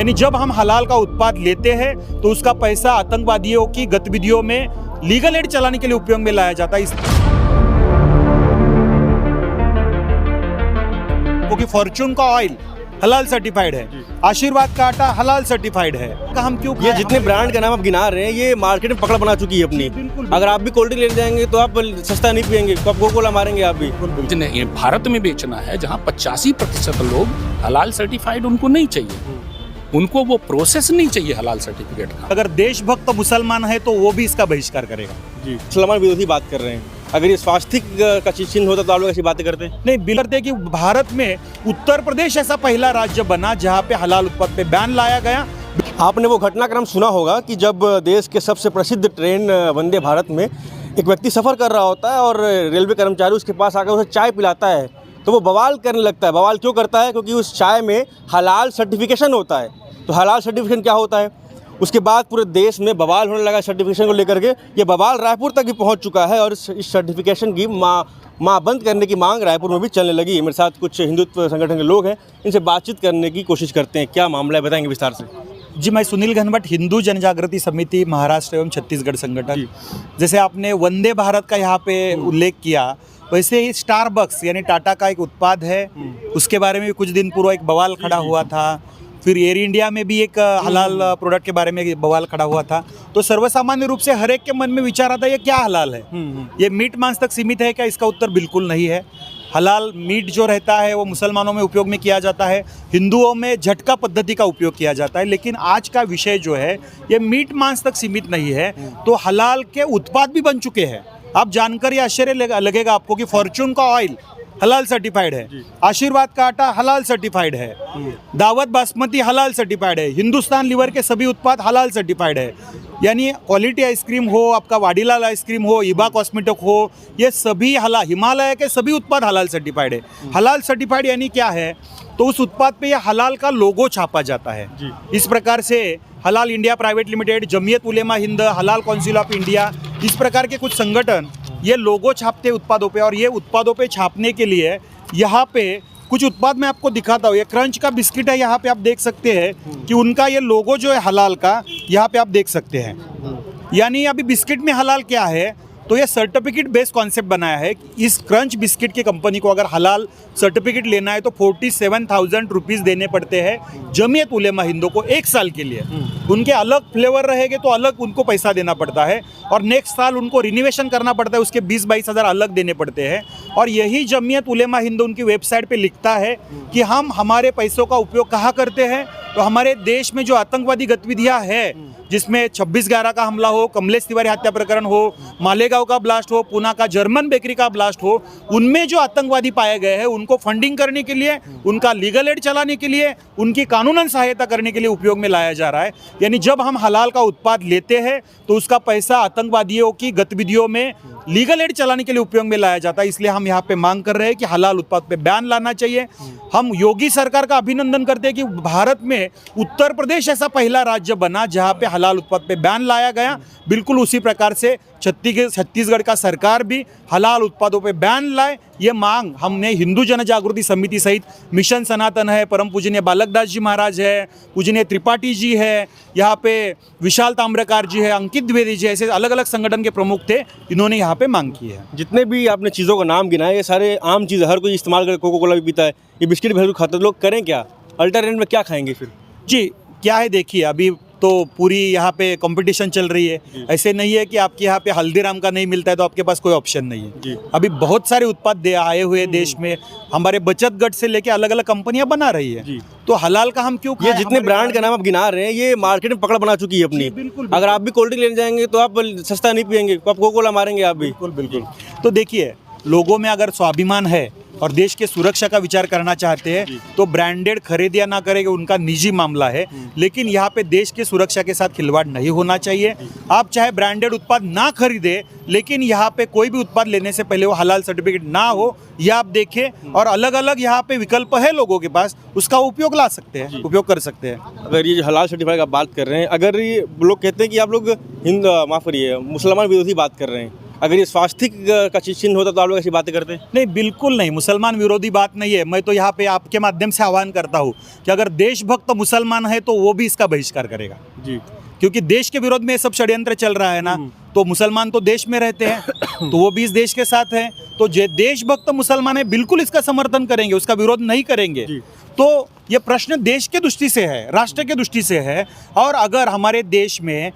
यानी जब हम हलाल का उत्पाद लेते हैं तो उसका पैसा आतंकवादियों की गतिविधियों में लीगल एड चलाने के लिए उपयोग में लाया जाता है। क्योंकि फॉर्च्यून का ऑयल हलाल सर्टिफाइड है, आशीर्वाद का आटा हलाल सर्टिफाइड है। हम क्यों ये जितने ब्रांड का नाम आप गिना रहे हैं ये मार्केट में पकड़ बना चुकी है अपनी। अगर आप भी कोल्ड ड्रिंक लेने जाएंगे तो आप सस्ता नहीं पिएंगे, तो आप कोका-कोला मारेंगे आप भी। नहीं, भारत में बेचना है जहाँ 85% लोग हलाल सर्टिफाइड उनको नहीं चाहिए, उनको वो प्रोसेस नहीं चाहिए हलाल सर्टिफिकेट का। अगर देशभक्त मुसलमान है तो वो भी इसका बहिष्कार करेगा। जी, मुसलमान विरोधी बात कर रहे हैं। अगर ये स्वास्तिक का चिन्ह होता तो आप लोग ऐसी बातें करते? नहीं, बिलरते कि भारत में उत्तर प्रदेश ऐसा पहला राज्य बना जहाँ पे हलाल उत्पाद पे बैन लाया गया। आपने वो घटनाक्रम सुना होगा कि जब देश के सबसे प्रसिद्ध ट्रेन वंदे भारत में एक व्यक्ति सफ़र कर रहा होता है और रेलवे कर्मचारी उसके पास आकर उसे चाय पिलाता है तो वो बवाल करने लगता है। बवाल क्यों करता है? क्योंकि उस चाय में हलाल सर्टिफिकेशन होता है। तो हलाल सर्टिफिकेशन क्या होता है? उसके बाद पूरे देश में बवाल होने लगा सर्टिफिकेशन को लेकर के। ये बवाल रायपुर तक भी पहुंच चुका है और इस सर्टिफिकेशन की माँ बंद करने की मांग रायपुर में भी चलने लगी। मेरे साथ कुछ हिंदुत्व संगठन के लोग हैं, इनसे बातचीत करने की कोशिश करते हैं। क्या मामला है बताएंगे विस्तार से? जी, मैं सुनील घनवट, हिंदू जन जागृति समिति महाराष्ट्र एवं छत्तीसगढ़ संगठन। जैसे आपने वंदे भारत का यहाँ पे उल्लेख किया, वैसे ही स्टारबक्स यानी टाटा का एक उत्पाद है, उसके बारे में भी कुछ दिन पूर्व एक बवाल खड़ा हुआ था। फिर एयर इंडिया में भी एक हलाल प्रोडक्ट के बारे में बवाल खड़ा हुआ था। तो सर्वसामान्य रूप से हर एक के मन में विचार आता है ये क्या हलाल है, ये मीट मांस तक सीमित है क्या? इसका उत्तर बिल्कुल नहीं है। हलाल मीट जो रहता है वो मुसलमानों में उपयोग में किया जाता है, हिंदुओं में झटका पद्धति का उपयोग किया जाता है। लेकिन आज का विषय जो है ये मीट मांस तक सीमित नहीं है, तो हलाल के उत्पाद भी बन चुके हैं। आप जानकर ये आश्चर्य लगेगा आपको कि फॉर्च्यून का ऑयल हलाल सर्टिफाइड है, आशीर्वाद का आटा हलाल सर्टिफाइड है, दावत बासमती हलाल सर्टिफाइड है, हिंदुस्तान लीवर के सभी उत्पाद हलाल सर्टिफाइड है। यानी क्वालिटी आइसक्रीम हो, आपका वाडीलाल आइसक्रीम हो, इबा कॉस्मेटिक हो, ये सभी हलाल, हिमालय के सभी उत्पाद हलाल सर्टिफाइड है। हलाल सर्टिफाइड यानी क्या है? तो उस उत्पाद पे ये हलाल का लोगो छापा जाता है। इस प्रकार से हलाल India private limited, Jamiat Ulema Hind, हलाल काउंसिल ऑफ इंडिया, इस प्रकार के कुछ संगठन ये लोगो छापते हैं उत्पादों पे। और ये उत्पादों पे छापने के लिए यहाँ पे कुछ उत्पाद मैं आपको दिखाता हूँ। ये क्रंच का बिस्किट है, यहाँ पे आप देख सकते हैं कि उनका ये लोगो जो है हलाल का, यहाँ पे आप देख सकते हैं। यानी अभी बिस्किट में हलाल क्या है? तो ये सर्टिफिकेट बेस्ड कॉन्सेप्ट बनाया है। इस क्रंच बिस्किट की कंपनी को अगर हलाल सर्टिफिकेट लेना है तो 47,000 रुपीज़ देने पड़ते हैं जमीयत उलेमा हिंदों को 1 साल के लिए। उनके अलग फ्लेवर रहेंगे तो अलग उनको पैसा देना पड़ता है, और नेक्स्ट साल उनको रिन्यूएशन करना पड़ता है, उसके 20-22 हज़ार अलग देने पड़ते हैं। और यही जमीयत उलेमा हिंद उनकी वेबसाइट पे लिखता है कि हम हमारे पैसों का उपयोग कहाँ करते हैं? तो हमारे देश में जो आतंकवादी गतिविधियाँ हैं, जिसमें 26/11 का हमला हो, कमलेश तिवारी हत्या प्रकरण हो, मालेगांव का ब्लास्ट हो, पुणे का जर्मन बेकरी का ब्लास्ट हो, उनमें जो आतंकवादी पाए गए हैं उनको फंडिंग करने के लिए, उनका लीगल एड चलाने के लिए, उनकी कानूनन सहायता करने के लिए उपयोग में लाया जा रहा है। यानी जब हम हलाल का उत्पाद लेते हैं तो उसका पैसा आतंकवादियों की गतिविधियों में लीगल एड चलाने के लिए उपयोग में लाया जाता है। इसलिए हम यहाँ पे मांग कर रहे हैं कि हलाल उत्पाद पे बैन लाना चाहिए। हम योगी सरकार का अभिनंदन करते हैं कि भारत में उत्तर प्रदेश ऐसा पहला राज्य बना जहाँ पे हलाल उत्पाद पे बैन लाया गया। बिल्कुल उसी प्रकार से छत्तीसगढ़ का सरकार भी हलाल उत्पादों पे बैन लाए, ये मांग हमने हिंदू जन जागृति समिति सहित मिशन सनातन है, परम पूजनीय बालकदास जी महाराज है, पूजनीय त्रिपाठी जी है, यहाँ पे विशाल ताम्रकार जी है, अंकित द्विवेदी जी, ऐसे अलग अलग संगठन के प्रमुख थे, इन्होंने यहाँ पे मांग की है। जितने भी आपने चीज़ों का नाम गिनाया ये सारे आम चीज़, हर कोई इस्तेमाल कर, कोका-कोला भी पीता है, ये बिस्किट भी खाता है। लोग करें क्या? अल्टरनेट में क्या खाएंगे फिर? जी, क्या है देखिए, अभी तो पूरी यहाँ पे कंपटीशन चल रही है। ऐसे नहीं है कि आपके यहाँ पे हल्दीराम का नहीं मिलता है तो आपके पास कोई ऑप्शन नहीं है। अभी बहुत सारे उत्पाद आए हुए देश में, हमारे बचत गट से लेके अलग अलग कंपनियां बना रही है। तो हलाल का हम क्यों ये जितने ब्रांड का नाम आप गिना रहे हैं ये मार्केट में पकड़ बना चुकी है अपनी। अगर आप भी कोल्ड ड्रिंक लेने जाएंगे तो आप सस्ता नहीं पिएंगे, आप कोका-कोला मारेंगे आप भी। बिल्कुल। तो देखिए, लोगों में अगर स्वाभिमान है और देश के सुरक्षा का विचार करना चाहते हैं तो ब्रांडेड खरीद या ना करेंगे उनका निजी मामला है, लेकिन यहाँ पे देश की सुरक्षा के साथ खिलवाड़ नहीं होना चाहिए। आप चाहे ब्रांडेड उत्पाद ना खरीदे, लेकिन यहाँ पे कोई भी उत्पाद लेने से पहले वो हलाल सर्टिफिकेट ना हो, यह आप देखें। और अलग अलग यहाँ पे विकल्प है लोगों के पास, उसका उपयोग ला सकते हैं, उपयोग कर सकते हैं। अगर ये हलाल सर्टिफाइड का बात कर रहे हैं, अगर ये लोग कहते हैं कि आप लोग माफ़ करिए मुसलमान विरोधी बात कर रहे हैं, अगर ये स्वास्तिक का चिन्ह होता तो आप लोग ऐसी बातें करते? नहीं, बिल्कुल नहीं, मुसलमान विरोधी बात नहीं है। मैं तो यहाँ पे आपके माध्यम से आह्वान करता हूँ कि अगर देशभक्त मुसलमान है तो वो भी इसका बहिष्कार करेगा जी। क्योंकि देश के विरोध में ये सब षड्यंत्र चल रहा है ना। तो मुसलमान तो देश में रहते हैं तो वो भी इस देश के साथ हैं। तो जो देशभक्त मुसलमान है बिल्कुल इसका समर्थन करेंगे, उसका विरोध नहीं करेंगे। तो ये प्रश्न देश के दृष्टि से है, राष्ट्र के दृष्टि से है। और अगर हमारे देश में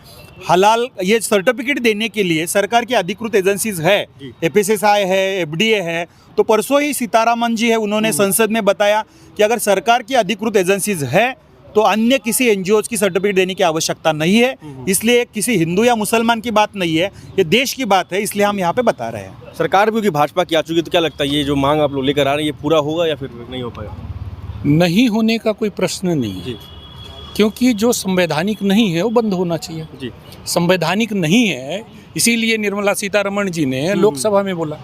हलाल ये सर्टिफिकेट देने के लिए सरकार की अधिकृत एजेंसीज है, FSSAI है, FDA है, तो परसों ही सीतारामन जी है, उन्होंने संसद में बताया कि अगर सरकार की अधिकृत एजेंसीज है तो अन्य किसी NGOs की सर्टिफिकेट देने की आवश्यकता नहीं है। इसलिए किसी हिंदू या मुसलमान की बात नहीं है, ये देश की बात है, इसलिए हम यहाँ पे बता रहे हैं। सरकार भी भाजपा की आ चुकी है, तो क्या लगता है ये जो मांग आप लोग लेकर आ रहे हैं ये पूरा होगा या फिर नहीं हो पाएगा? नहीं होने का कोई प्रश्न नहीं है, क्योंकि जो संवैधानिक नहीं है वो बंद होना चाहिए जी। संवैधानिक नहीं है, इसीलिए निर्मला सीतारमण जी ने लोकसभा में बोला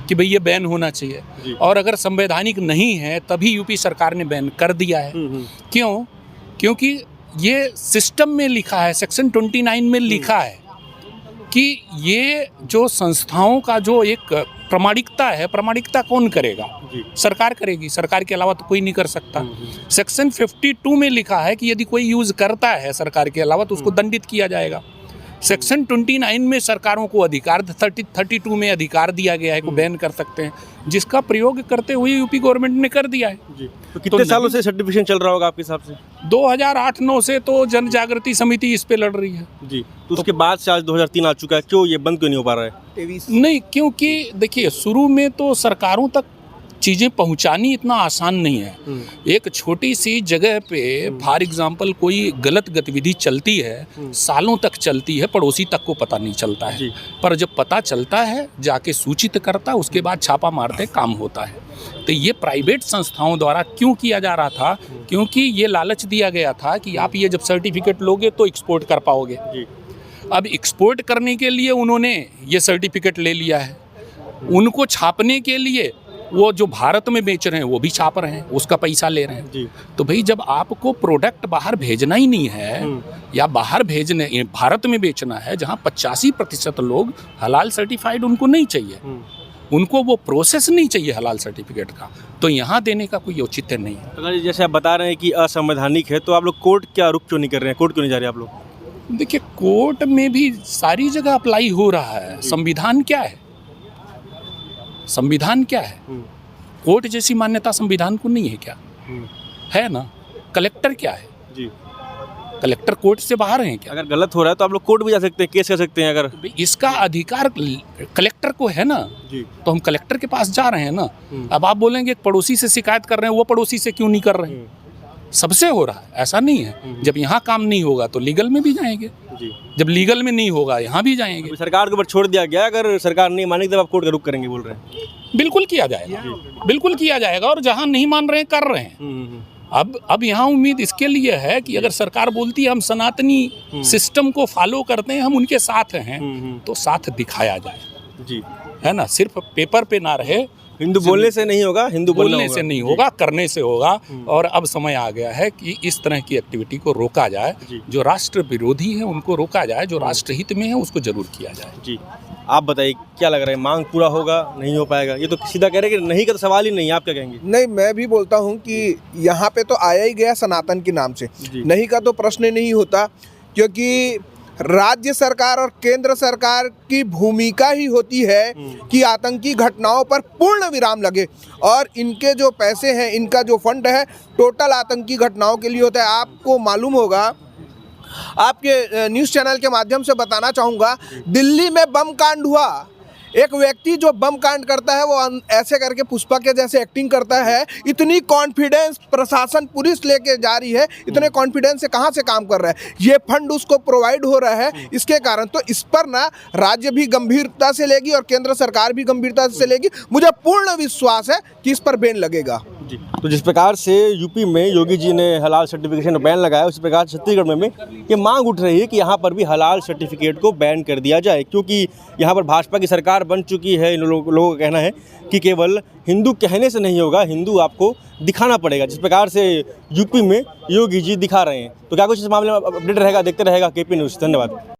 कि भाई ये बैन होना चाहिए। और अगर संवैधानिक नहीं है तभी यूपी सरकार ने बैन कर दिया है। क्यों? क्योंकि ये सिस्टम में लिखा है, सेक्शन 29 में लिखा है कि ये जो संस्थाओं का जो एक प्रामाणिकता है, प्रामाणिकता कौन करेगा? सरकार करेगी, सरकार के अलावा तो कोई नहीं कर सकता। सेक्शन 52 में लिखा है कि यदि कोई यूज़ करता है सरकार के अलावा तो उसको दंडित किया जाएगा। सेक्शन 29 में सरकारों को अधिकार, 32 में अधिकार दिया गया है को बैन कर सकते हैं, जिसका प्रयोग करते हुए यूपी गवर्नमेंट ने कर दिया है। तो कितने सालों से सर्टिफिकेशन चल रहा होगा आपके हिसाब से? 2008-9 से तो जन जागृति समिति इस पे लड़ रही है जी। तो उसके बाद से आज 2003 आ चुका है, क्यों ये बंद क्यों नहीं हो पा रहा है? नहीं, क्योंकि देखिए शुरू में तो सरकारों तक चीज़ें पहुंचानी इतना आसान नहीं है। एक छोटी सी जगह पे फॉर एग्जांपल कोई गलत गतिविधि चलती है, सालों तक चलती है, पड़ोसी तक को पता नहीं चलता है। पर जब पता चलता है जाके सूचित करता है, उसके बाद छापा मारते काम होता है। तो ये प्राइवेट संस्थाओं द्वारा क्यों किया जा रहा था? क्योंकि ये लालच दिया गया था कि आप ये जब सर्टिफिकेट लोगे तो एक्सपोर्ट कर पाओगे। अब एक्सपोर्ट करने के लिए उन्होंने ये सर्टिफिकेट ले लिया है, उनको छापने के लिए वो जो भारत में बेच रहे हैं वो भी छाप रहे हैं, उसका पैसा ले रहे हैं। तो भाई जब आपको प्रोडक्ट बाहर भेजना ही नहीं है या बाहर भेजने भारत में बेचना है, जहाँ 85% लोग हलाल सर्टिफाइड उनको नहीं चाहिए, उनको वो प्रोसेस नहीं चाहिए हलाल सर्टिफिकेट का, तो यहाँ देने का कोई औचित्य नहीं है। अगर जैसे आप बता रहे हैं कि असंवैधानिक है, तो आप लोग कोर्ट क्या रुख क्यों नहीं कर रहे हैं? कोर्ट क्यों नहीं जा रहे आप लोग? देखिए कोर्ट में भी सारी जगह अप्लाई हो रहा है। संविधान क्या है? संविधान क्या है? कोर्ट जैसी मान्यता संविधान को नहीं है क्या? है ना। कलेक्टर क्या है? जी। कलेक्टर कोर्ट से बाहर हैं क्या? अगर गलत हो रहा है तो आप लोग कोर्ट भी जा सकते हैं, केस कर सकते हैं। अगर इसका अधिकार कलेक्टर को है ना, तो हम कलेक्टर के पास जा रहे हैं ना। अब आप बोलेंगे पड़ोसी से शिकायत कर रहे हैं, वो पड़ोसी से क्यों नहीं कर रहे हैं? सबसे हो रहा है, ऐसा नहीं है। जब यहाँ काम नहीं होगा तो लीगल में भी जाएंगे, जब लीगल में नहीं होगा यहाँ भी जाएंगे। सरकार के ऊपर छोड़ दिया गया, अगर सरकार नहीं मानेगी तब आप कोर्ट का रुख करेंगे बोल रहे हैं? बिल्कुल किया जाएगा, बिल्कुल किया जाएगा। और जहाँ नहीं मान रहे हैं कर रहे हैं। अब यहाँ उम्मीद इसके लिए है कि अगर सरकार बोलती है हम सनातनी सिस्टम को फॉलो करते हैं, हम उनके साथ हैं, तो साथ दिखाया जाए जी, है ना। सिर्फ पेपर पे ना रहे। हिंदू बोलने से नहीं होगा, हिंदू बोलने से नहीं होगा, करने से होगा। और अब समय आ गया है कि इस तरह की एक्टिविटी को रोका जाए। जो राष्ट्र विरोधी है उनको रोका जाए, जो राष्ट्र हित में है उसको जरूर किया जाए। जी, आप बताइए क्या लग रहा है, मांग पूरा होगा, नहीं हो पाएगा? ये तो सीधा कह रहे हैं कि नहीं का तो सवाल ही नहीं है, आप क्या कहेंगे? नहीं, मैं भी बोलता हूँ कि यहाँ पे तो आया ही गया सनातन के नाम से, नहीं का तो प्रश्न नहीं होता। क्योंकि राज्य सरकार और केंद्र सरकार की भूमिका ही होती है कि आतंकी घटनाओं पर पूर्ण विराम लगे, और इनके जो पैसे हैं, इनका जो फंड है, टोटल आतंकी घटनाओं के लिए होता है। आपको मालूम होगा, आपके न्यूज़ चैनल के माध्यम से बताना चाहूँगा, दिल्ली में बम कांड हुआ। एक व्यक्ति जो बम कांड करता है वो ऐसे करके पुष्पा के जैसे एक्टिंग करता है। इतनी कॉन्फिडेंस प्रशासन पुलिस लेके जा रही है, इतने कॉन्फिडेंस से कहाँ से काम कर रहा है? ये फंड उसको प्रोवाइड हो रहा है इसके कारण। तो इस पर ना राज्य भी गंभीरता से लेगी और केंद्र सरकार भी गंभीरता से लेगी। मुझे पूर्ण विश्वास है कि इस पर बैन लगेगा। तो जिस प्रकार से यूपी में योगी जी ने हलाल सर्टिफिकेशन बैन लगाया, उसी प्रकार छत्तीसगढ़ में ये मांग उठ रही है कि यहाँ पर भी हलाल सर्टिफिकेट को बैन कर दिया जाए, क्योंकि यहाँ पर भाजपा की सरकार बन चुकी है। इन लोगों का कहना है कि केवल हिंदू कहने से नहीं होगा, हिंदू आपको दिखाना पड़ेगा, जिस प्रकार से यूपी में योगी जी दिखा रहे हैं। तो क्या कुछ इस मामले में अपडेट रहेगा, देखते रहेगा KP न्यूज़। धन्यवाद।